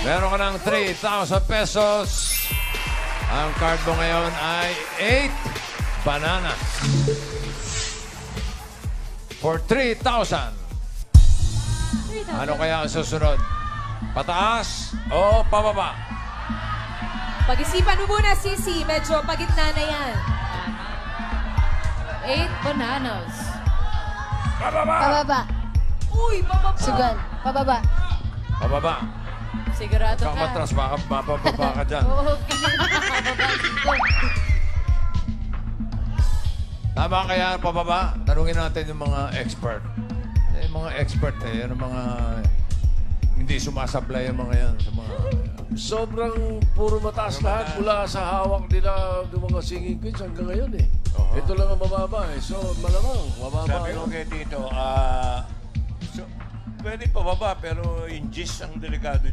Meron ka ng 3,000 pesos. Ang card mo ngayon ay 8 bananas. For 3,000. Ano kaya ang susunod? Pataas o pababa? Pag-isipan mo muna, Sisi. Medyo pagitna na yan. 8 bananas. Pababa. Uy, pababa. Sugal. Pababa. Pababa. Sigurado ka. Kamatras, mapababa ka dyan. Oo, pinapababa. Tama kaya pababa? Tanungin natin yung mga expert. Yung mga expert yung mga hindi sumasablay yung mga yan. Sa mga, Sobrang puro mataas lahat mula sa hawak nila ng mga singing queens hanggang ngayon eh. Ito lang ang mababa eh. So malamang mababa. Sabi ko no? kay Tito, pwede pababa pero in G's ang delikado